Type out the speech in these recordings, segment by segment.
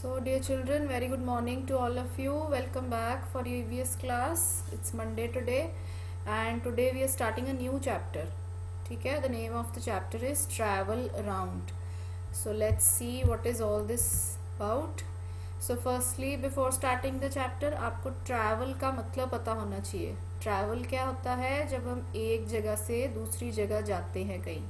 So, dear children, very good morning to all of you. Welcome back for your EVS class. It's Monday today, and today we are starting a new chapter. ठीक है, the name of the chapter is Travel Around. So, let's see what is all this about. So, firstly, before starting the chapter, आपको travel का मतलब पता होना चाहिए. Travel क्या होता है? जब हम एक जगह से दूसरी जगह जाते हैं कहीं.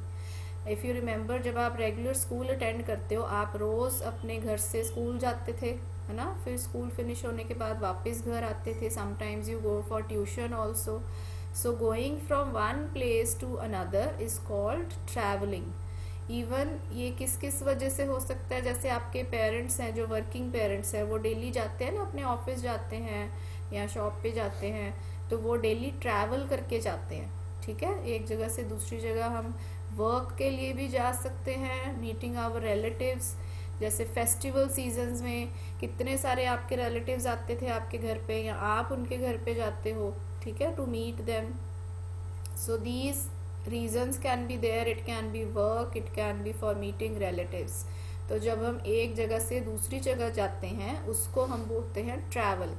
इफ़ यू रिमेंबर, जब आप रेगुलर स्कूल अटेंड करते हो, आप रोज़ अपने घर से स्कूल जाते थे, है ना. फिर स्कूल फिनिश होने के बाद वापस घर आते थे. Sometimes you go for tuition also. So going from one place to another is called travelling. Even ये किस किस वजह से हो सकता है, जैसे आपके पेरेंट्स हैं जो वर्किंग पेरेंट्स हैं, वो डेली जाते हैं ना, अपने ऑफिस जाते हैं या शॉप पे जाते हैं, तो वो डेली ट्रैवल करके जाते हैं. ठीक है, एक जगह से दूसरी जगह हम वर्क के लिए भी जा सकते हैं, मीटिंग आवर रिलेटिव्स. जैसे फेस्टिवल सीजन्स में कितने सारे आपके रिलेटिव्स आते थे आपके घर पे, या आप उनके घर पे जाते हो, ठीक है, to meet them. So these reasons can be there. It can be work, it can be for meeting relatives. तो जब हम एक जगह से दूसरी जगह जाते हैं उसको हम बोलते हैं ट्रैवल.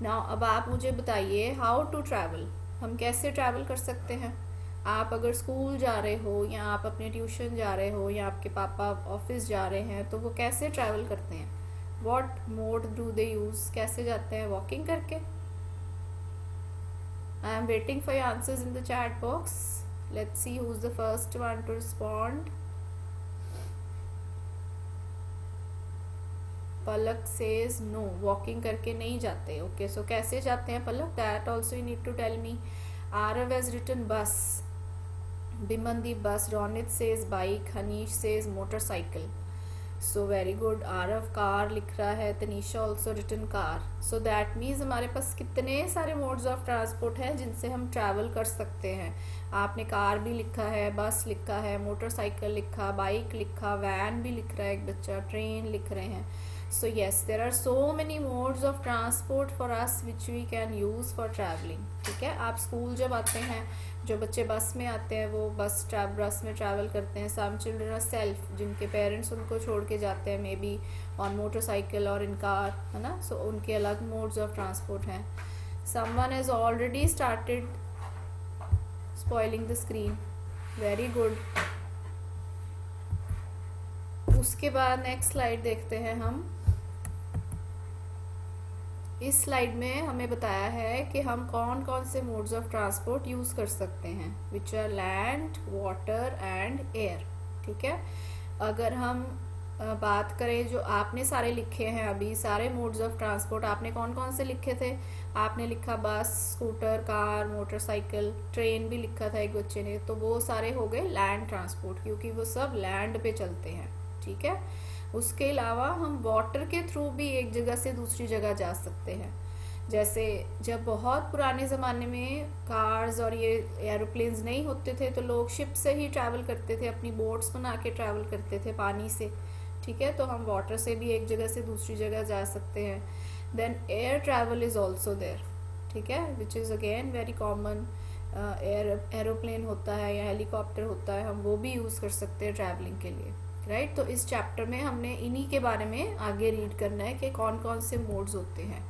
नाउ अब आप मुझे बताइए, हाउ टू ट्रैवल. हम कैसे ट्रैवल कर सकते हैं. आप अगर स्कूल जा रहे हो, या आप अपने ट्यूशन जा रहे हो, या आपके पापा ऑफिस जा रहे हैं, तो वो कैसे ट्रैवल करते हैं. What mode do they use. कैसे जाते हैं. वॉकिंग करके. I am waiting for your answers in the chat box. Let's see who is the first one to respond. Palak says no, walking करके नहीं जाते. ओके, सो कैसे जाते हैं Palak. That also you need to tell me. Aarav has written bus. Bimandeep bus. Ronit says bike. Hanish says motorcycle. So very good. Arav car लिख रहा है. Tanisha also written car. So that means हमारे पास कितने सारे modes of transport हैं जिनसे हम travel कर सकते हैं. आपने कार भी लिखा है, बस लिखा है, मोटरसाइकिल लिखा, बाइक लिखा, वैन भी लिख रहा है एक बच्चा, ट्रेन लिख रहे हैं. So yes, there are so many modes of transport for us which we can use for traveling. ठीक है, आप स्कूल जब आते हैं, जो बच्चे बस में आते हैं वो बस में ट्रैवल करते हैं. सम चिल्ड्रन आर सेल्फ, जिनके पेरेंट्स उनको छोड़ के जाते हैं, मे बी ऑन मोटरसाइकिल और इन कार, है ना. सो उनके अलग मोड्स ऑफ ट्रांसपोर्ट हैं. Someone has already started spoiling the screen. Very good. उसके बाद नेक्स्ट स्लाइड देखते हैं हम. इस स्लाइड में हमें बताया है कि हम कौन कौन से मोड्स ऑफ ट्रांसपोर्ट यूज़ कर सकते हैं, which are land, water and air. ठीक है, अगर हम बात करें जो आपने सारे लिखे हैं अभी, सारे मोड्स ऑफ ट्रांसपोर्ट आपने कौन कौन से लिखे थे. आपने लिखा बस, स्कूटर, कार, मोटरसाइकिल, ट्रेन भी लिखा था एक बच्चे ने. तो वो सारे हो गए लैंड ट्रांसपोर्ट, क्योंकि वो सब लैंड पे चलते हैं. ठीक है, उसके अलावा हम वाटर के थ्रू भी एक जगह से दूसरी जगह जा सकते हैं. जैसे जब बहुत पुराने ज़माने में कार्स और ये एरोप्लेन्स नहीं होते थे, तो लोग शिप से ही ट्रैवल करते थे, अपनी बोट्स बना के ट्रैवल करते थे पानी से. ठीक है, तो हम वाटर से भी एक जगह से दूसरी जगह जा सकते हैं. Then air travel is also there. ठीक है, which is again very common. Aeroplane होता है या हेलीकॉप्टर होता है, हम वो भी यूज़ कर सकते हैं ट्रैवलिंग के लिए. राइट, तो इस चैप्टर में हमने इन्हीं के बारे में आगे रीड करना है कि कौन कौन से मोड्स होते हैं.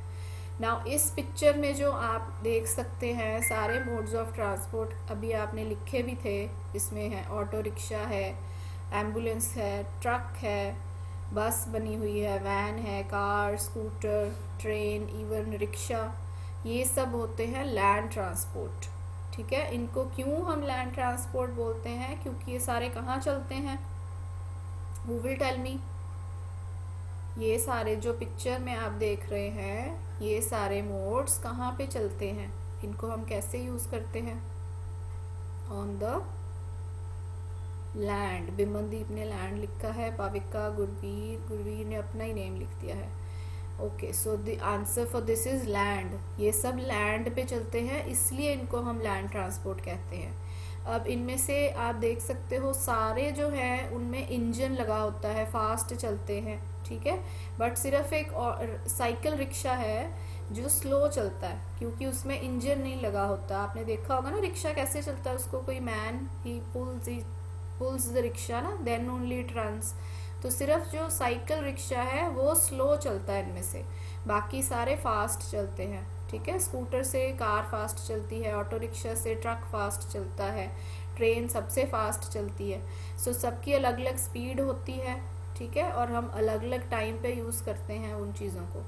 नाउ इस पिक्चर में जो आप देख सकते हैं सारे मोड्स ऑफ ट्रांसपोर्ट अभी आपने लिखे भी थे. इसमें है ऑटो रिक्शा है, एम्बुलेंस है, ट्रक है, बस बनी हुई है, वैन है, car, scooter, train, even rickshaw. ये सब होते हैं लैंड ट्रांसपोर्ट. ठीक है, इनको क्यों हम लैंड ट्रांसपोर्ट बोलते हैं, क्योंकि ये सारे कहाँ चलते हैं. Who will tell me? ये सारे जो पिक्चर में आप देख रहे हैं, ये सारे मोड्स कहाँ पे चलते हैं, इनको हम कैसे यूज़ करते हैं. On the land. बिमनदीप ने लैंड लिखा है, पाविका, गुरवीर ने अपना ही नेम लिख दिया है. Okay, so the answer for this is land. ये सब लैंड पे चलते हैं, इसलिए इनको हम लैंड ट्रांसपोर्ट कहते हैं. अब इनमें से आप देख सकते हो सारे जो हैं उनमें इंजन लगा होता है, फास्ट चलते हैं. ठीक है, बट सिर्फ एक साइकिल रिक्शा है जो स्लो चलता है, क्योंकि उसमें इंजन नहीं लगा होता. आपने देखा होगा ना रिक्शा कैसे चलता है, उसको कोई man he pulls the rickshaw ना, देन ओनली इट रन्स. तो सिर्फ जो साइकिल रिक्शा है वो स्लो चलता है इनमें से, बाकी सारे फास्ट चलते हैं। ठीक है, स्कूटर से कार फास्ट चलती है, ऑटो रिक्शा से ट्रक फास्ट चलता है, ट्रेन सबसे फास्ट चलती है। सो सबकी अलग अलग स्पीड होती है। ठीक है, और हम अलग अलग टाइम पे यूज़ करते हैं उन चीज़ों को।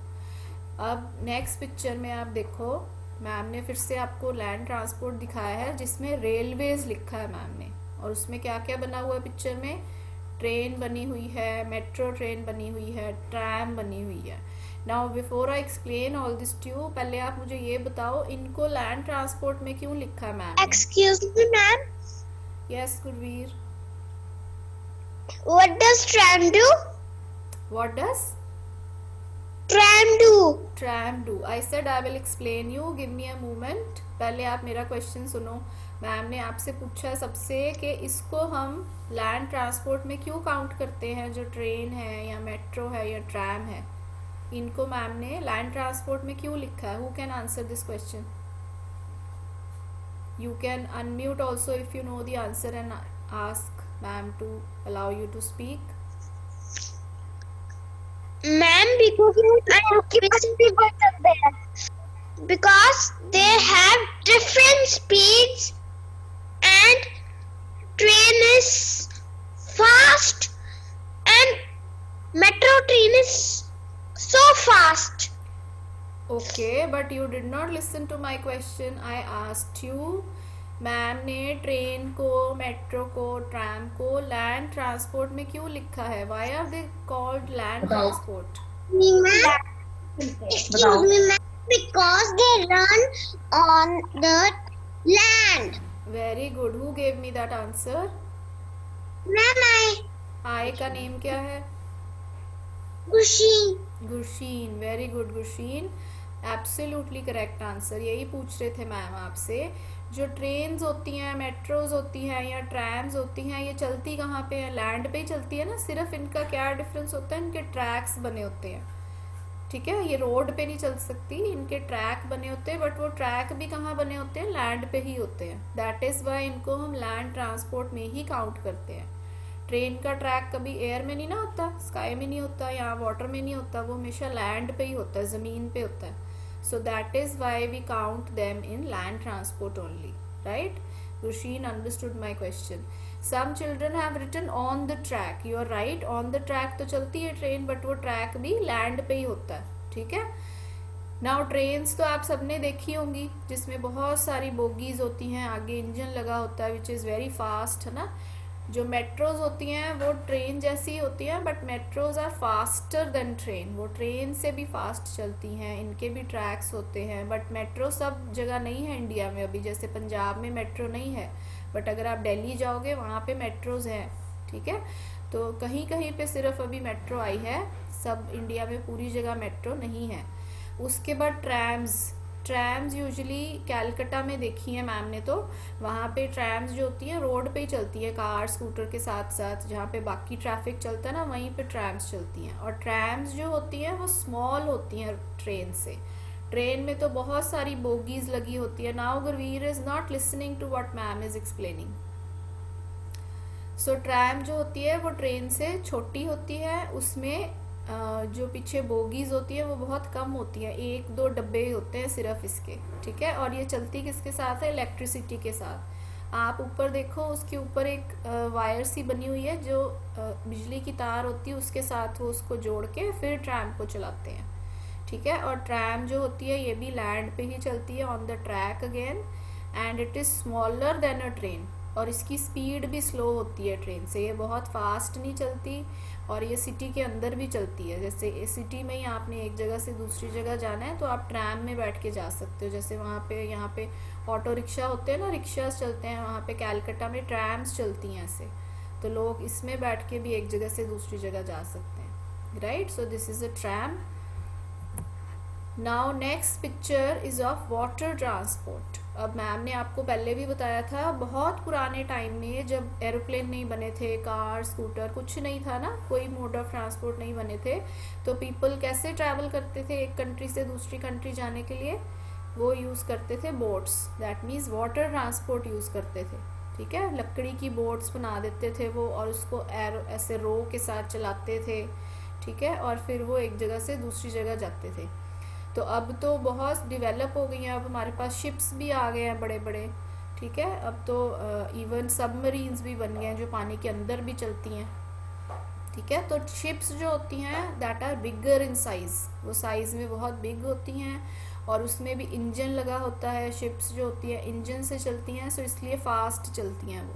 अब नेक्स्ट पिक्चर में आप देखो, मैम ने फिर से आपको लैंड ट्रांसपोर्ट दिखाया है जिसमें रेलवेज लिखा है मैम ने, और उसमें क्या क्या बना हुआ है पिक्चर में, ट्रेन बनी हुई है, मेट्रो ट्रेन बनी हुई है, ट्रैम बनी हुई है। Now before I explain all this to you, पहले आप मुझे ये बताओ इनको लैंड ट्रांसपोर्ट में क्यों लिखा है मैम ने? Excuse me, ma'am. Yes Gurvir, What does tram do? What does Tram do. Tram do? I said I will explain you, give me a moment. पहले आप मेरा क्वेश्चन सुनो। मैम ने आपसे पूछा सबसे कि इसको हम लैंड ट्रांसपोर्ट में क्यों काउंट करते हैं, जो ट्रेन है या मेट्रो है या ट्रैम है, इनको मैम ने लैंड ट्रांसपोर्ट में क्यों लिखा है? Who can answer this question? You can unmute also if you know the answer and ask ma'am to allow you to speak. Ma'am, because they have different speeds and train is fast and metro train is so fast. Okay, but you did not listen to my question. I asked you, ma'am ने train को, metro को, tram को land transport में क्यों लिखा है? Why are they called land transport? Excuse me, ma'am. Because they run on the land. Very good, who gave me that answer? Ma'am, आई का नेम क्या है? Gushin. Gursheen, very good Gursheen, absolutely correct answer. यही पूछ रहे थे मैम आपसे, जो ट्रेन्स होती हैं, मेट्रोज होती हैं या ट्रैम्स होती हैं, ये चलती कहाँ पे है? लैंड पे ही चलती है ना। सिर्फ इनका क्या डिफरेंस होता है, इनके ट्रैक्स बने होते हैं। ठीक है, ये रोड पे नहीं चल सकती, इनके ट्रैक बने होते हैं, बट वो ट्रैक भी कहाँ बने होते हैं? लैंड पे ही होते हैं। दैट इज़ वाई इनको हम लैंड ट्रांसपोर्ट में ही काउंट करते हैं। ट्रेन का ट्रैक कभी एयर में नहीं ना होता, स्काई में नहीं होता, या वाटर में नहीं होता, वो हमेशा लैंड पे ही होता है, ज़मीन पे होता है। So that is why we count them in land transport only, right? Rusheen understood my question. Some children have written on the track. You are right, on the track तो चलती है ट्रेन, बट वो track भी land पे ही होता है। ठीक है, नाउ ट्रेन्स तो आप सबने देखी होंगी जिसमें बहुत सारी बोगीज होती हैं, आगे इंजन लगा होता है, विच इज़ वेरी फास्ट, है ना। जो मेट्रोज होती हैं वो ट्रेन जैसी ही होती हैं, but metros are faster than train, वो ट्रेन से भी फास्ट चलती हैं, इनके भी ट्रैक्स होते हैं। बट मेट्रो सब जगह नहीं है इंडिया में अभी, जैसे पंजाब में मेट्रो नहीं है, बट अगर आप दिल्ली जाओगे वहाँ पे मेट्रोज हैं। ठीक है, तो कहीं कहीं पे सिर्फ अभी मेट्रो आई है, सब इंडिया में पूरी जगह मेट्रो नहीं है। उसके बाद ट्रैम्स यूजुअली कैलकटा में देखी है मैम ने, तो वहाँ पे ट्रैम्स जो होती हैं रोड पे ही चलती है, कार स्कूटर के साथ साथ, जहाँ पे बाकी ट्रैफिक चलता है ना वहीं पे ट्रैम्स चलती हैं। और ट्रैम्स जो होती हैं वो स्मॉल होती हैं ट्रेन से। ट्रेन में तो बहुत सारी बोगीज लगी होती है। Now Gurveer is not listening to what ma'am is explaining. So tram जो होती है वो ट्रेन से छोटी होती है, उसमें जो पीछे बोगीज होती है वो बहुत कम होती है, 1-2 डब्बे होते हैं सिर्फ इसके। ठीक है, और ये चलती किसके साथ है? इलेक्ट्रिसिटी के साथ। आप ऊपर देखो, उसके ऊपर एक वायर सी बनी हुई है, जो बिजली की तार होती है उसके साथ वो उसको जोड़ के फिर ट्रैम को चलाते हैं। ठीक है, और ट्रैम जो होती है ये भी लैंड पे ही चलती है, on the track again, and it is smaller than a train, और इसकी स्पीड भी स्लो होती है ट्रेन से, ये बहुत फास्ट नहीं चलती, और ये सिटी के अंदर भी चलती है। जैसे सिटी में ही आपने एक जगह से दूसरी जगह जाना है तो आप ट्रैम में बैठ के जा सकते हो, जैसे वहाँ पे यहाँ पे ऑटो रिक्शा होते हैं ना, रिक्शास चलते हैं, वहाँ पे कैलकटा में ट्रैम्स चलती हैं ऐसे, तो लोग इसमें बैठ के भी एक जगह से दूसरी जगह जा सकते हैं, right. So this is a tram. Now next picture is of water transport. अब मैम ने आपको पहले भी बताया था, बहुत पुराने टाइम में जब एरोप्लेन नहीं बने थे, कार स्कूटर कुछ नहीं था ना, कोई मोड ऑफ ट्रांसपोर्ट नहीं बने थे, तो पीपल कैसे ट्रैवल करते थे एक कंट्री से दूसरी कंट्री जाने के लिए? वो यूज़ करते थे boats, that means water transport use करते थे। ठीक है, लकड़ी की बोट्स बना देते थे वो, और उसको एरो ऐसे रो के साथ चलाते थे, ठीक है, और फिर वो एक जगह से दूसरी जगह जाते थे। तो अब तो बहुत डेवलप हो गई हैं, अब हमारे पास शिप्स भी आ गए हैं बड़े बड़े, ठीक है, अब तो इवन सबमरीन्स भी बन गए हैं जो पानी के अंदर भी चलती हैं, ठीक है। तो शिप्स जो होती हैं that are bigger in size, वो साइज़ में बहुत बिग होती हैं, और उसमें भी इंजन लगा होता है। शिप्स जो होती है इंजन से चलती हैं, सो इसलिए फास्ट चलती हैं वो।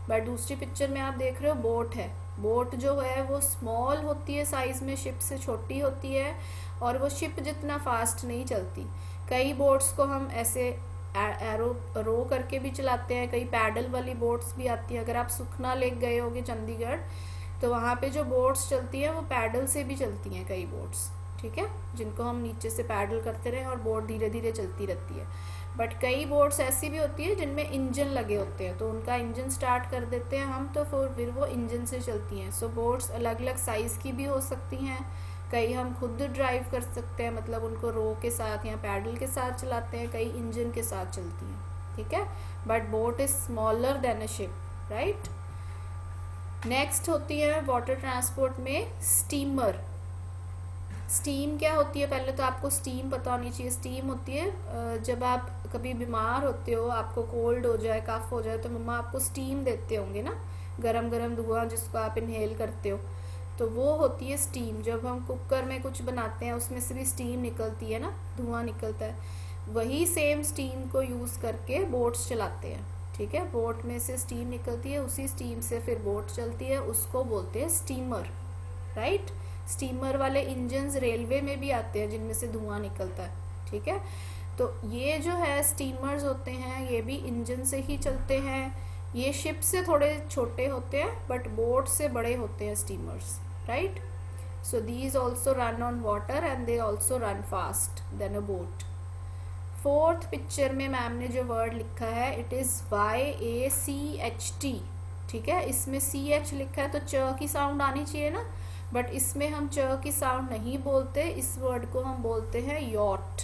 बट दूसरी पिक्चर में आप देख रहे हो बोट है, बोट जो है वो स्मॉल होती है साइज़ में, शिप से छोटी होती है, और वो शिप जितना फास्ट नहीं चलती। कई बोट्स को हम ऐसे एरो रो करके भी चलाते हैं, कई पैडल वाली बोट्स भी आती हैं। अगर आप सुखना लेक गए होगे चंडीगढ़, तो वहाँ पे जो बोट्स चलती हैं वो पैडल से भी चलती हैं कई बोट्स, ठीक है, जिनको हम नीचे से पैडल करते रहें और बोट धीरे धीरे चलती रहती है। बट कई बोट्स ऐसी भी होती है जिनमें इंजन लगे होते हैं, तो उनका इंजन स्टार्ट कर देते हैं हम, तो फिर वो इंजन से चलती हैं। सो बोट्स अलग अलग साइज़ की भी हो सकती हैं, कई हम खुद ड्राइव कर सकते हैं, मतलब उनको रो के साथ या पैडल के साथ चलाते हैं, कई इंजन के साथ चलती हैं, ठीक है। But boat is smaller than a ship, right. Next होती है वाटर ट्रांसपोर्ट में स्टीमर। स्टीम क्या होती है, पहले तो आपको स्टीम पता होनी चाहिए। स्टीम होती है जब आप कभी बीमार होते हो, आपको कोल्ड हो जाए, कफ हो जाए, तो मम्मा आपको स्टीम देते होंगे ना, गरम गरम धुआं जिसको आप इनहेल करते हो, तो वो होती है स्टीम। जब हम कुकर में कुछ बनाते हैं उसमें से भी स्टीम निकलती है ना, धुआं निकलता है, वही सेम स्टीम को यूज़ करके बोट्स चलाते हैं, ठीक है। बोट में से स्टीम निकलती है, उसी स्टीम से फिर बोट चलती है, उसको बोलते हैं स्टीमर, राइट। स्टीमर वाले इंजन्स रेलवे में भी आते हैं जिनमें से धुआं निकलता है, ठीक है। तो ये जो है स्टीमर्स होते हैं, ये भी इंजन से ही चलते हैं। ये शिप से थोड़े छोटे होते हैं बट बोट से बड़े होते हैं steamers, right. So these also run on water and they also run fast than a boat. Fourth picture में मैम ने जो वर्ड लिखा है इट इज़ YACHT, ठीक है। इसमें CH लिखा है तो च की साउंड आनी चाहिए ना, बट इसमें हम च की साउंड नहीं बोलते, इस वर्ड को हम बोलते हैं यॉट,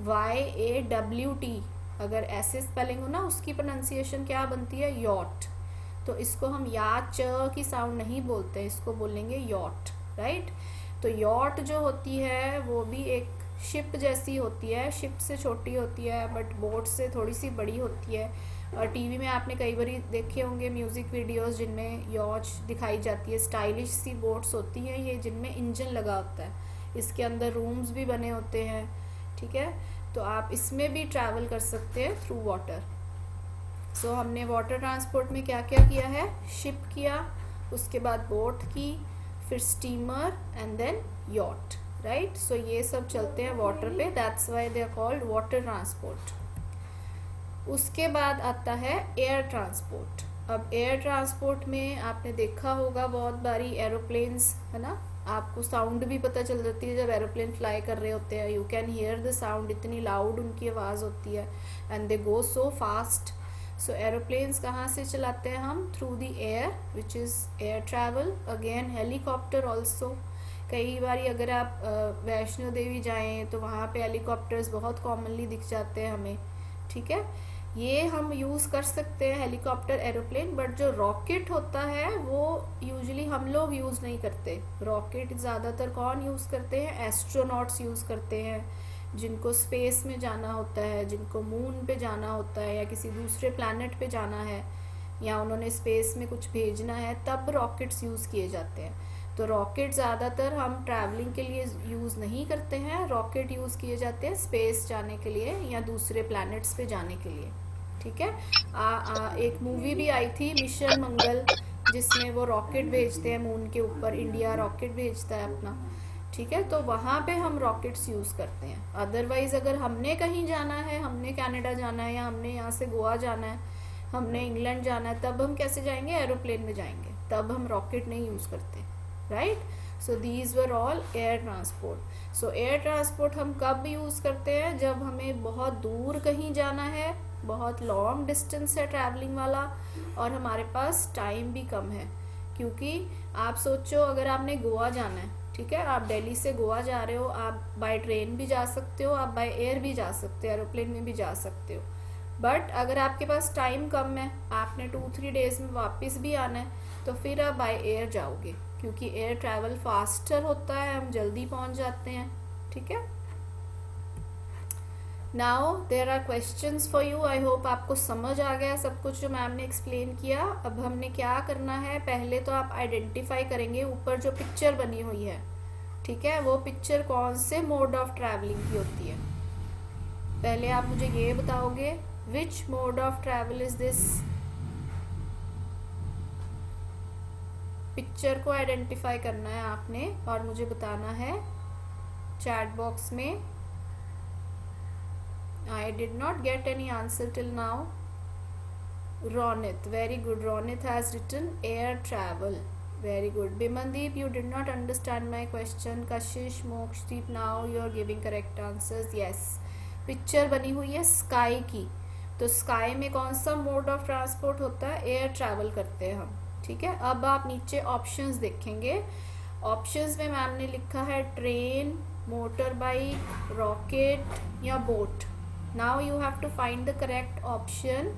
YAWT। अगर ऐसे स्पेलिंग हो ना, उसकी प्रोनाउंसिएशन क्या बनती है, यॉट। तो इसको हम या च की साउंड नहीं बोलते, इसको बोलेंगे यॉट, राइट। तो यॉट जो होती है वो भी एक शिप जैसी होती है, शिप से छोटी होती है बट बोट से थोड़ी सी बड़ी होती है। और टीवी में आपने कई बार देखे होंगे म्यूज़िक वीडियोस जिनमें यॉच दिखाई जाती है, स्टाइलिश सी बोट्स होती हैं ये, जिनमें इंजन लगा होता है, इसके अंदर रूम्स भी बने होते हैं, ठीक है। तो आप इसमें भी ट्रैवल कर सकते हैं थ्रू वाटर। सो हमने वाटर ट्रांसपोर्ट में क्या क्या किया है, शिप किया, उसके बाद बोट की, फिर steamer and then yacht, right. So ये सब चलते हैं वाटर पे, that's why they are called water transport. उसके बाद आता है एयर ट्रांसपोर्ट। अब एयर ट्रांसपोर्ट में आपने देखा होगा बहुत बारी एरोप्लेन्स, है ना, आपको साउंड भी पता चल जाती है जब एरोप्लेन फ्लाई कर रहे होते हैं, you can hear the sound, इतनी लाउड उनकी आवाज़ होती है, and they go so fast. So aeroplanes कहाँ से चलाते हैं हम, through the air, which is air travel. Again helicopter also, कई बार अगर आप वैष्णो देवी जाएं तो वहाँ पे हेलीकॉप्टर्स बहुत कॉमनली दिख जाते हैं हमें, ठीक है। ये हम यूज़ कर सकते हैं हेलीकॉप्टर, एरोप्लेन, बट जो रॉकेट होता है वो यूजुअली हम लोग यूज़ नहीं करते। रॉकेट ज़्यादातर कौन यूज़ करते हैं, एस्ट्रोनॉट्स यूज़ करते हैं, जिनको स्पेस में जाना होता है, जिनको मून पे जाना होता है या किसी दूसरे प्लैनेट पे जाना है, या उन्होंने स्पेस में कुछ भेजना है, तब रॉकेट्स यूज़ किए जाते हैं। तो रॉकेट ज़्यादातर हम ट्रैवलिंग के लिए यूज़ नहीं करते हैं, रॉकेट यूज़ किए जाते हैं स्पेस जाने के लिए या दूसरे प्लैनेट्स पे जाने के लिए, ठीक है। एक मूवी भी आई थी मिशन मंगल, जिसमें वो रॉकेट भेजते हैं मून के ऊपर, इंडिया रॉकेट भेजता है अपना, ठीक है। तो वहाँ पे हम रॉकेट्स यूज़ करते हैं। अदरवाइज़ अगर हमने कहीं जाना है, हमने कनाडा जाना है या हमने यहाँ से गोवा जाना है, हमने इंग्लैंड जाना है, तब हम कैसे जाएंगे, एरोप्लेन में जाएंगे, तब हम रॉकेट नहीं यूज़ करते, right. So these were all air transport. So air transport हम कब यूज़ करते हैं, जब हमें बहुत दूर कहीं जाना है, बहुत लॉन्ग डिस्टेंस है ट्रैवलिंग वाला, और हमारे पास टाइम भी कम है। क्योंकि आप सोचो अगर आपने गोवा जाना है, ठीक है, आप दिल्ली से गोवा जा रहे हो, आप बाय ट्रेन भी जा सकते हो, आप बाय एयर भी जा सकते हो, एरोप्लेन में भी जा सकते हो, बट अगर आपके पास टाइम कम है, आपने 2-3 डेज में वापस भी आना है, तो फिर आप बाय एयर जाओगे, क्योंकि एयर ट्रैवल फास्टर होता है, हम जल्दी पहुंच जाते हैं। ठीक है। Now there are questions for you. I hope आपको समझ आ गया सब कुछ जो मैम ने एक्सप्लेन किया। अब हमने क्या करना है, पहले तो आप आइडेंटिफाई करेंगे ऊपर जो पिक्चर बनी हुई है, ठीक है, वो पिक्चर कौन से मोड ऑफ ट्रैवलिंग की होती है। पहले आप मुझे ये बताओगे, which mode of travel is this. Picture को आइडेंटिफाई करना है आपने और मुझे बताना है चैट बॉक्स में। I did not get any answer till now. Ronit, very good. Ronit has written air travel. Very good. Bimandeep, you did not understand my question. Kashish, Mokshdeep, now you are giving correct answers. Yes. Picture बनी हुई है sky की, तो sky में कौन सा mode of transport होता है, एयर ट्रैवल करते हैं हम। ठीक है। अब आप नीचे ऑप्शंस देखेंगे, ऑप्शंस में मैम ने लिखा है ट्रेन, मोटर बाइक, रॉकेट या boat. Now you have to find the correct option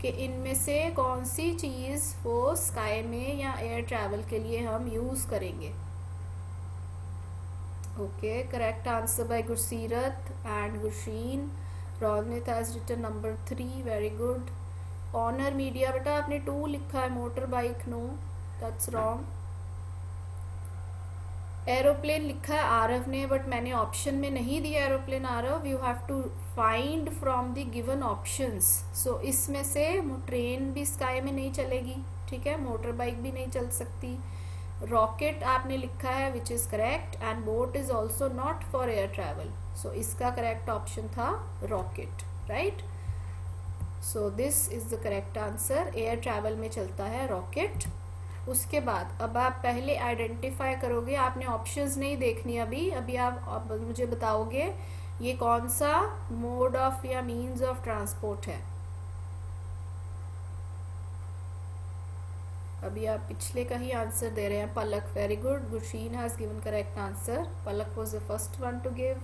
कि इनमें से कौन सी चीज़ वो स्काई में या एयर ट्रैवल के लिए हम यूज़ करेंगे। Okay, correct answer by Gursirat and Gursheen. Ronit has written number 3, very good. Honor media, बेटा आपने 2 लिखा है, motor bike no, that's wrong. Aeroplane लिखा है आरव ने, बट मैंने ऑप्शन में नहीं दिया aeroplane Aarav. You have to find from the given options. So इसमें से ट्रेन भी स्काई में नहीं चलेगी, ठीक है, मोटर बाइक भी नहीं चल सकती। रॉकेट आपने लिखा है which is correct, and boat is also not for air travel. So इसका करेक्ट ऑप्शन था rocket, right. So this is the correct answer, air travel में चलता है रॉकेट। उसके बाद अब आप पहले आइडेंटिफाई करोगे, आपने ऑप्शंस नहीं देखनी अभी अभी आप मुझे बताओगे ये कौन सा मोड ऑफ या मीन्स ऑफ ट्रांसपोर्ट है। अभी आप पिछले का ही आंसर दे रहे हैं। Palak, very good. Gursheen has given correct answer, Palak was the first one to give.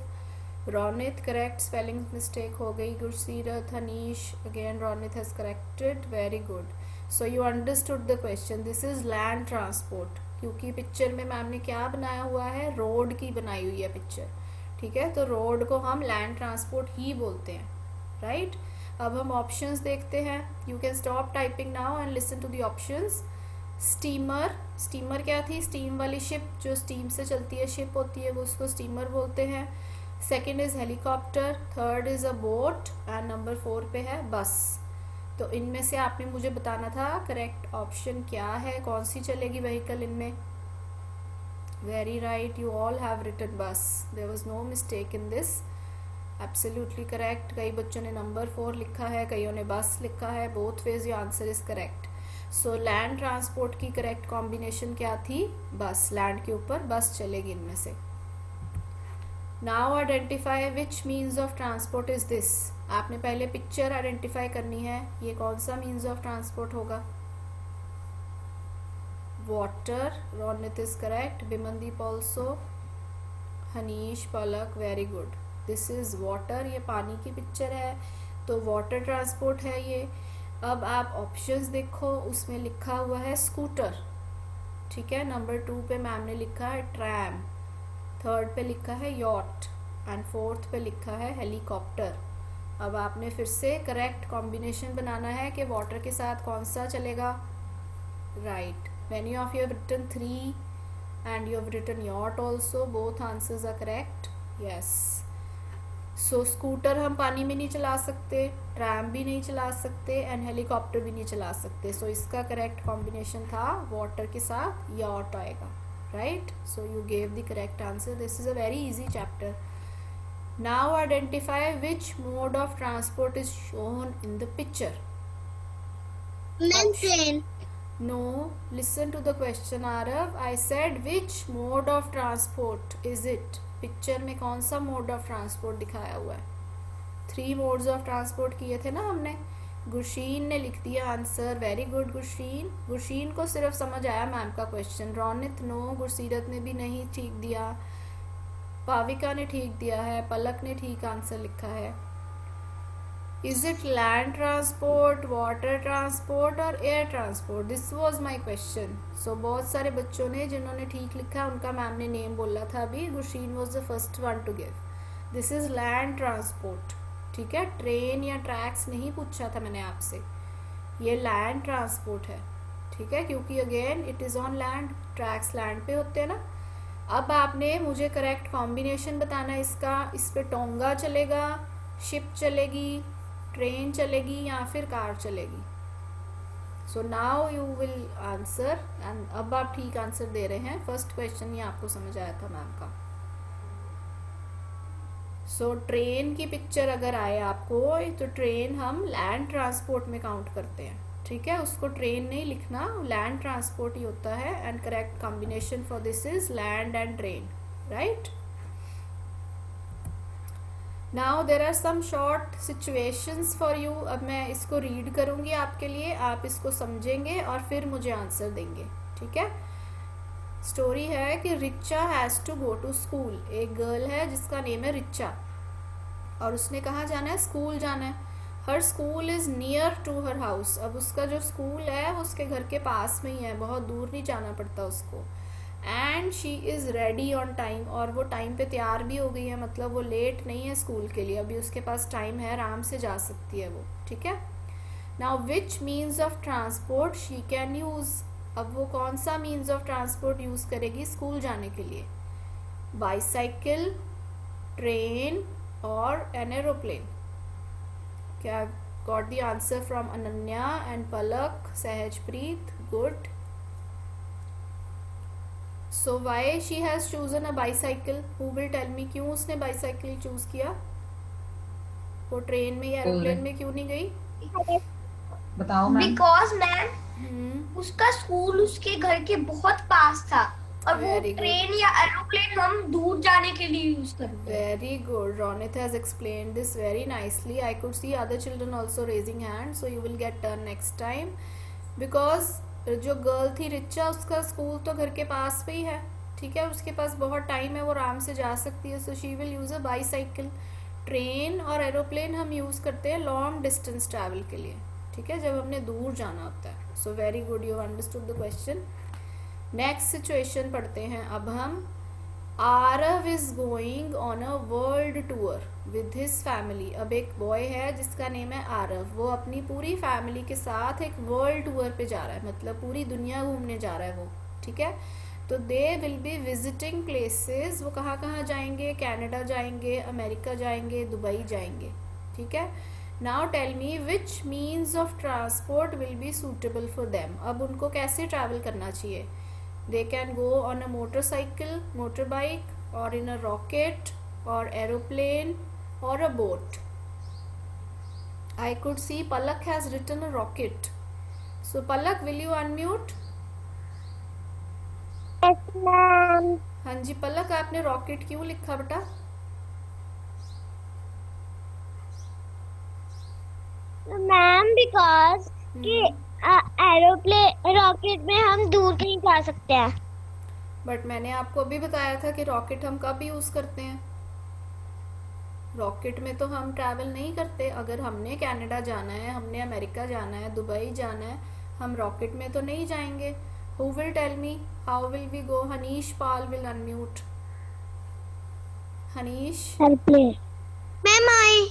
Ronit, correct, spelling mistake हो गई। Gursirat, Hanish, again Ronit has corrected, very good. So you understood the question, this is land transport, क्योंकि पिक्चर में ma'am ने क्या बनाया हुआ है, road की बनाई हुई है पिक्चर, ठीक है, तो रोड को हम लैंड ट्रांसपोर्ट ही बोलते हैं, राइट। अब हम ऑप्शंस देखते हैं। You can stop typing now and listen to the options. Steamer, steamer क्या थी, स्टीम वाली शिप, जो स्टीम से चलती है शिप होती है, वो उसको स्टीमर बोलते हैं। Second is helicopter, third is a boat, and number 4 पे है बस। तो इनमें से आपने मुझे बताना था करेक्ट ऑप्शन क्या है, कौन सी चलेगी व्हीकल इनमें। Very right, you all have written bus, there was no mistake in this, absolutely correct. कई बच्चों ने नंबर 4 लिखा है, कईयों ने बस लिखा है, both ways your answer is correct. So land transport की करेक्ट कॉम्बिनेशन क्या थी, बस, लैंड के ऊपर बस चलेगी इनमें से। Now identify which means of transport is this. आपने पहले पिक्चर आइडेंटिफाई करनी है, ये कौन सा मीन्स ऑफ ट्रांसपोर्ट होगा। Water, Ronit is correct, Bimandeep also, Hanish, Palak, very good. This is water, ये पानी की पिक्चर है, तो वाटर ट्रांसपोर्ट है ये। अब आप ऑप्शंस देखो, उसमें लिखा हुआ है स्कूटर, ठीक है, नंबर 2 पे मैम ने लिखा है ट्रैम, थर्ड पे लिखा है यॉट, एंड फोर्थ पे लिखा है हेलीकॉप्टर। अब आपने फिर से करेक्ट कॉम्बिनेशन बनाना है कि वाटर के साथ कौन सा चलेगा, right. Many of you have written 3 and you have written yacht also, both answers are correct, yes. So scooter हम पानी में नहीं चला सकते, ट्रैम भी नहीं चला सकते, एंड हेलीकॉप्टर भी नहीं चला सकते। सो इसका करेक्ट कॉम्बिनेशन था वाटर के साथ यॉट आएगा, right? So you gave the correct answer. This is a very easy chapter. Now identify which mode of transport is shown in the picture. Train. No, listen to the question Arav. I said which mode of transport is it? Picture में कौन सा mode of transport दिखाया हुआ है। 3 modes of transport किए थे ना हमने। गुरशीन ने लिख दिया आंसर, वेरी गुड गुरशीन। गुरशीन को सिर्फ समझ आया मैम का क्वेश्चन। रोनित नो, गुरसीरत ने भी नहीं ठीक दिया, पाविका ने ठीक दिया है, पलक ने ठीक आंसर लिखा है। Is it land transport, water transport और air transport? This was my question. So बहुत सारे बच्चों ने जिन्होंने ठीक लिखा उनका मैम ने नेम बोला था अभी. गुरशीन was the first one to give. This is land transport. ठीक है, ट्रेन या ट्रैक्स नहीं पूछा था मैंने आपसे, ये लैंड ट्रांसपोर्ट है. ठीक है, क्योंकि again it is on land, tracks land पे होते हैं ना. अब आपने मुझे करेक्ट कॉम्बिनेशन बताना है इसका. इस पे टोंगा चलेगा, शिप चलेगी, ट्रेन चलेगी या फिर कार चलेगी. So now you will answer. And अब आप ठीक आंसर दे रहे हैं. फर्स्ट क्वेश्चन ये आपको समझ आया था मैम का. सो ट्रेन की पिक्चर अगर आए आपको तो ट्रेन हम लैंड ट्रांसपोर्ट में काउंट करते हैं. ठीक है, उसको ट्रेन नहीं लिखना, लैंड ट्रांसपोर्ट ही होता है. And correct combination for this is land and train, right. Now there are some short situations for you. अब मैं इसको रीड करूंगी आपके लिए, आप इसको समझेंगे और फिर मुझे आंसर देंगे. ठीक है, स्टोरी है कि Richa has to go to school. एक गर्ल है जिसका नेम है रिचा और उसने कहाँ जाना है? स्कूल जाना है. Her school is near to her house. अब उसका जो स्कूल है वो उसके घर के पास में ही है, बहुत दूर नहीं जाना पड़ता उसको. And she is ready on time, और वो टाइम पे तैयार भी हो गई है, मतलब वो लेट नहीं है स्कूल के लिए. अभी उसके पास टाइम है, आराम से जा सकती है वो. ठीक है. Now which means of transport she can use. अब वो कौन सा मीन्स ऑफ ट्रांसपोर्ट यूज़ करेगी स्कूल जाने के लिए? बाईसाइकिल, ट्रेन और एन एरोप्लेन. क्या got the answer from Ananya and Palak, Sahajpreet? Good. So why she has chosen a bicycle? Who will tell me क्यों उसने बाईसाइकिल चूज किया? वो ट्रेन में या एरोप्लेन में क्यों नहीं गई? बताओ मैम. बिकॉज मैम उसका स्कूल उसके घर के बहुत पास था और वो Very good. ट्रेन या एरोप्लेन हम दूर जाने के लिए यूज करते हैं. Very good. Ronit has explained this very nicely. I could see other children also raising hands, so you will get turn next time. Because जो गर्ल थी रिचा, उसका स्कूल तो घर के पास पे ही है. ठीक है, उसके पास बहुत टाइम है, वो आराम से जा सकती है. So she will use a bicycle. Train और एरोप्लेन हम यूज़ करते हैं लॉन्ग डिस्टेंस ट्रैवल के लिए. ठीक है, जब हमने दूर जाना होता है. So very good, you understood the question. Next situation पढ़ते हैं अब हम. Aarav is going on a world tour with his family. अब एक बॉय है जिसका नेम है आरव, वो अपनी पूरी फैमिली के साथ एक वर्ल्ड टूर पे जा रहा है, मतलब पूरी दुनिया घूमने जा रहा है वो. ठीक है, तो they will be visiting places. वो कहाँ कहाँ जाएंगे? कनाडा जाएंगे, अमेरिका जाएंगे, दुबई जाएंगे. ठीक है. Now tell me which means of transport will be suitable for them. अब उनको कैसे ट्रैवल करना चाहिए? They can go on a motorcycle, motorbike, or in a rocket, or aeroplane, or a boat. I could see Palak has written a rocket. So Palak, will you unmute? Yes, ma'am. हाँ जी पलक, आपने rocket क्यों लिखा बेटा? Ma'am because कि aeroplane rocket में हम दूर नहीं जा सकते हैं. बट मैंने आपको अभी बताया था कि रॉकेट हम कब यूज़ करते हैं. रॉकेट में तो हम ट्रैवल नहीं करते. अगर हमने कनाडा जाना है, हमने अमेरिका जाना है, दुबई जाना है, हम रॉकेट में तो नहीं जाएंगे. Who will tell me how will we go? Hanish Pal will unmute. Hanish. Aeroplane. Ma'am I.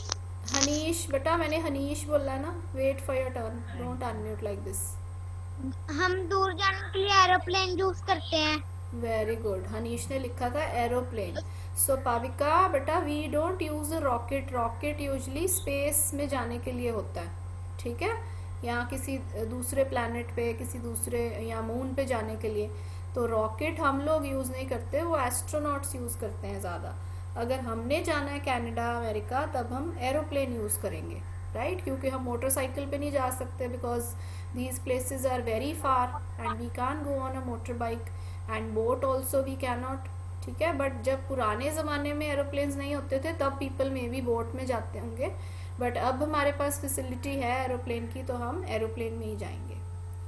Hanish बेटा, मैंने हनीश बोला ना. Wait for your turn, don't unmute like this. हम दूर जाने के लिए एरोप्लेन यूज करते हैं. Very good. हनीश ने लिखा था एरोप्लेन. सो पाविका बेटा, we don't use a rocket. Rocket usually space में जाने के लिए होता है. ठीक है, या किसी दूसरे प्लैनेट पे, किसी दूसरे या मून पे जाने के लिए. तो रॉकेट हम लोग यूज़ नहीं करते, वो एस्ट्रोनॉट्स यूज़ करते हैं ज़्यादा. अगर हमने जाना है कनाडा, अमेरिका, तब हम एरोप्लेन यूज़ करेंगे, राइट. क्योंकि हम मोटरसाइकिल पे नहीं जा सकते because these places are very far and we can go on a motor bike and boat also we can not. ठीक है, बट जब पुराने ज़माने में एरोप्लेन्स नहीं होते थे तब पीपल मे बी बोट में जाते होंगे. बट अब हमारे पास फैसिलिटी है एरोप्लेन की, तो हम एरोप्लेन में ही जाएंगे,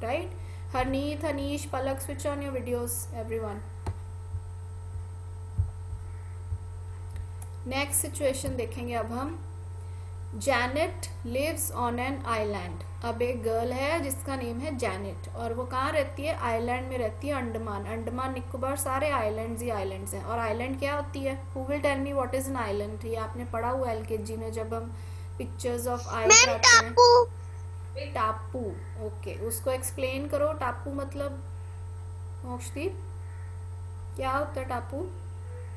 right. Harneet, Hanish, Palak, switch on your videos everyone. Next situation देखेंगे अब हम. Janet lives on an island. अब एक गर्ल है जिसका नेम है जैनेट और वो कहाँ रहती है? आइलैंड में रहती है, अंडमान। अंडमान निकोबार सारे आइलैंड्स ही आइलैंड्स हैं। और आइलैंड क्या होती है? Who will tell me what is an island? ये आपने पढ़ा हुआ एलकेजी में जब हम पिक्चर्स ऑफ आइलैंड मैम आते हैं। टापू। टापू। ओके, उसको एक्सप्लेन करो। टापू मतलब मोक्षदीप क्या होता है टापू?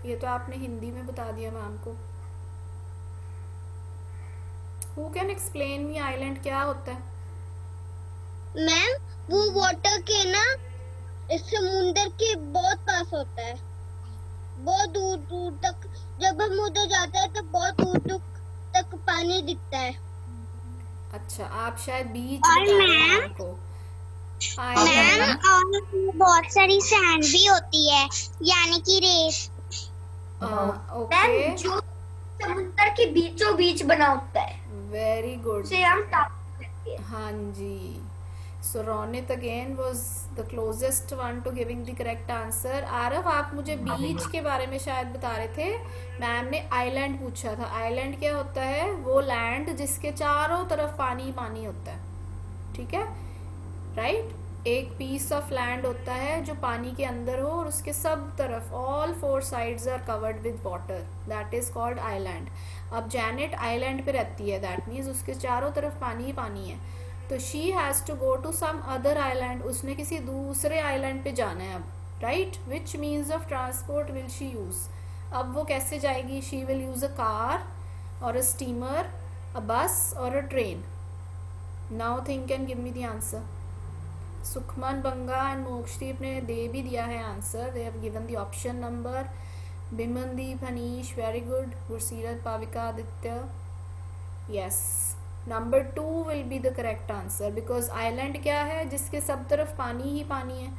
ये तो आपने हिंदी में बता दिया मैम को। Who can explain me island क्या होता है? मैम वो वाटर के ना इस समुंदर के बहुत पास होता है, बहुत दूर दूर तक। जब हम उधर जाते हैं तो बहुत दूर दूर तक पानी दिखता है। अच्छा, आप शायद बीच और बता रहे हैं मैम हमको। Ma'am island. और बहुत सारी सैंड भी होती है, यानी कि रेत। ओके, मैम जो समुद्र के बीचों बीच बना होता है वेरी गुड। उसे हम टापू कहते हैं। हाँ जी। So Ronit again was the closest one to giving the correct answer. Aarav, आप मुझे बीच के बारे में शायद बता रहे थे। मैम ने आइलैंड पूछा था। आइलैंड क्या होता है? वो लैंड जिसके चारों तरफ पानी ही पानी होता है। ठीक है, राइट। एक पीस ऑफ लैंड होता है जो पानी के अंदर हो और उसके सब तरफ all four sides are covered with water, that is called island. अब जैनेट आइलैंड पे रहती है, दैट मीन्स उसके चारों तरफ पानी ही पानी है। तो she has to go to some other island, उसने किसी दूसरे आइलैंड पे जाना है अब, right. Which means of transport will she use? अब वो कैसे जाएगी? She will use a car और अ स्टीमर, अ बस और a train. Now think and give me the answer. Sukhman, Banga and Mokshdeep ने दे भी दिया है answer. They have given the option number. Bimandeep, Hanish, very good. Gursirat, Pavika, Aditya, yes. Number 2 will be the correct answer because island क्या है? जिसके सब तरफ पानी ही पानी है।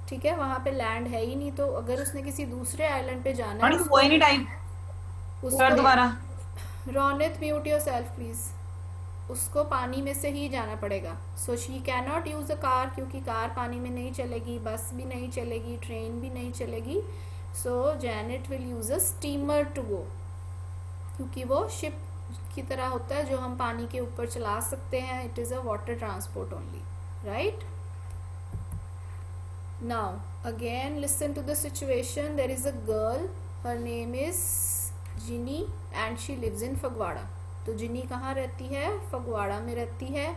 ठीक है, वहाँ पे लैंड है ही नहीं। तो अगर उसने किसी दूसरे आइलैंड पे जाना है कोई नहीं टाइप कर दोबारा। Ronit, mute your self please. उसको पानी में से ही जाना पड़ेगा। So she can not use a car, क्योंकि कार पानी में नहीं चलेगी, बस भी नहीं चलेगी, ट्रेन भी नहीं चलेगी। So Janet will use a steamer to go, क्योंकि वो शिप की तरह होता है जो हम पानी के ऊपर चला सकते हैं। It is a water transport only, right. Now again listen to the situation. There is a girl, her name is Ginny and she lives in Phagwara. तो जिनी कहाँ रहती है? फगवाड़ा में रहती है।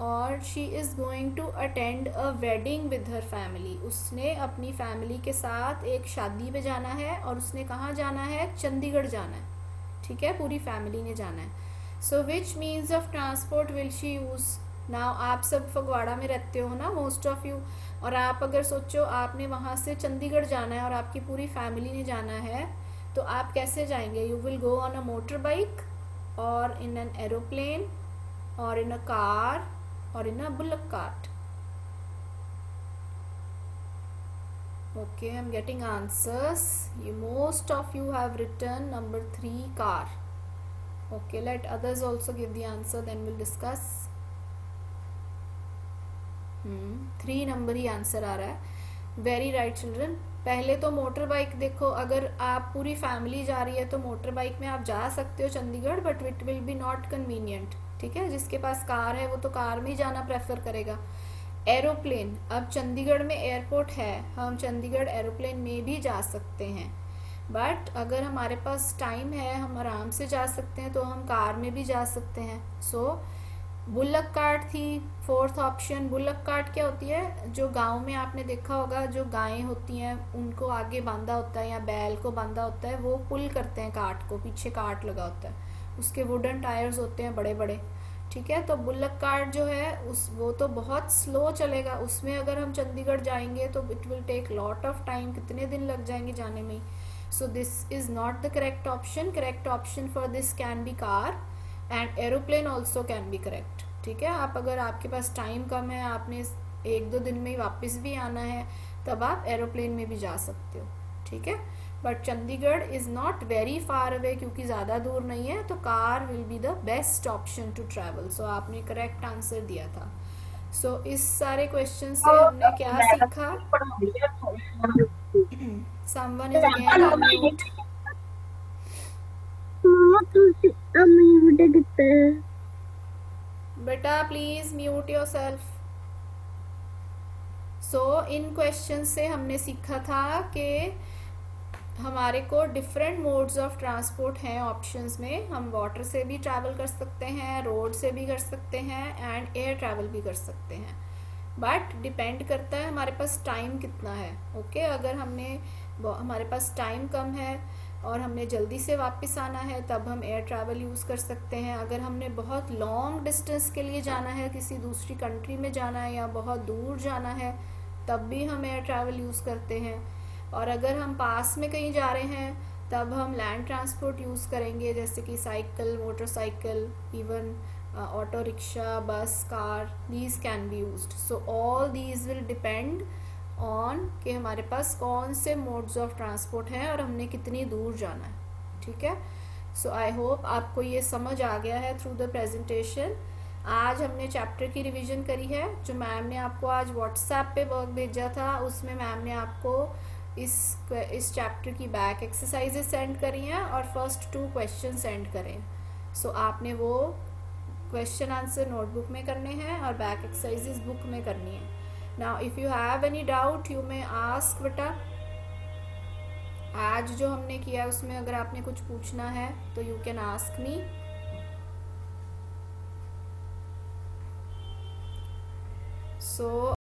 और she is going to attend a wedding with her family. उसने अपनी फैमिली के साथ एक शादी पे जाना है। और उसने कहाँ जाना है? चंडीगढ़ जाना है। ठीक है, पूरी फैमिली ने जाना है। So which means of transport will she use? Now आप सब फगवाड़ा में रहते हो ना, मोस्ट ऑफ यू। और आप अगर सोचो आपने वहाँ से चंडीगढ़ जाना है और आपकी पूरी फैमिली ने जाना है, तो आप कैसे जाएंगे? You will go on a motor bike or in an aeroplane or in a car or in a bullock cart. Okay, I'm getting answers. Most of you have written number 3, car. Okay, let others also give the answer, then we'll discuss. 3 number he answer आ रहा है। Very right children. पहले तो motor bike देखो, अगर आप पूरी family जा रही है तो मोटर बाइक में आप जा सकते हो Chandigarh, but it will be not convenient. ठीक है, जिसके पास कार है वो तो कार में ही जाना प्रेफर करेगा। एरोप्लेन, अब चंडीगढ़ में एयरपोर्ट है, हम चंडीगढ़ एरोप्लेन में भी जा सकते हैं। बट अगर हमारे पास टाइम है, हम आराम से जा सकते हैं, तो हम कार में भी जा सकते हैं। सो बुल्लक कार्ट थी 4th ऑप्शन। बुल्लक कार्ट क्या होती है? जो गांव में आपने देखा होगा, जो गायें होती हैं उनको आगे बांधा होता है या बैल को बांधा होता है, वो पुल करते हैं कार्ट को, पीछे कार्ट लगा होता है, उसके वुडन टायर्स होते हैं बड़े बड़े। ठीक है, तो बुल्लक कार्ट जो है वो तो बहुत स्लो चलेगा। उसमें अगर हम चंडीगढ़ जाएंगे तो it will take lot of time, कितने दिन लग जाएंगे जाने में। So this is not the correct option. Correct option for this can be car and aeroplane also can be correct. ठीक है, आप अगर आपके पास टाइम कम है, आपने 1-2 दिन में ही वापस भी आना है, तब आप एरोप्लेन में भी जा सकते हो। ठीक है, but Chandigarh is not very far away, क्योंकि ज़्यादा दूर नहीं है, तो car will be the best option to travel. So आपने करेक्ट आंसर दिया था। सो इस सारे क्वेश्चन से हमने क्या सीखा? Someone is again on mute. बेटा कितना है? बेटा please mute yourself. So in question से हमने सीखा था कि हमारे को डिफरेंट मोड्स ऑफ ट्रांसपोर्ट हैं ऑप्शंस में। हम वाटर से भी ट्रैवल कर सकते हैं, रोड से भी कर सकते हैं एंड एयर ट्रैवल भी कर सकते हैं, बट डिपेंड करता है हमारे पास टाइम कितना है। ओके अगर हमारे पास टाइम कम है और हमने जल्दी से वापस आना है तब हम एयर ट्रैवल यूज़ कर सकते हैं। अगर हमने बहुत लॉन्ग डिस्टेंस के लिए जाना है, किसी दूसरी कंट्री में जाना है या बहुत दूर जाना है, तब भी हम एयर ट्रैवल यूज़ करते हैं। और अगर हम पास में कहीं जा रहे हैं तब हम लैंड ट्रांसपोर्ट यूज़ करेंगे, जैसे कि cycle, motorcycle, even auto rickshaw, bus, car, these can be used. So all these will depend on कि हमारे पास कौन से मोड्स ऑफ ट्रांसपोर्ट हैं और हमने कितनी दूर जाना है। ठीक है, सो आई होप आपको ये समझ आ गया है थ्रू द प्रेजेंटेशन। आज हमने चैप्टर की रिवीजन करी है। जो मैम ने आपको आज व्हाट्सएप पे वर्क भेजा था उसमें मैम ने आपको इस चैप्टर की बैक एक्सरसाइजेस सेंड करी हैं और फर्स्ट 2 क्वेश्चन सेंड करें। सो आपने वो क्वेश्चन आंसर नोटबुक में करने हैं और बैक एक्सरसाइजेस बुक में करनी है। Now if you have any doubt you may ask बेटा। आज जो हमने किया उसमें अगर आपने कुछ पूछना है तो you can ask me. So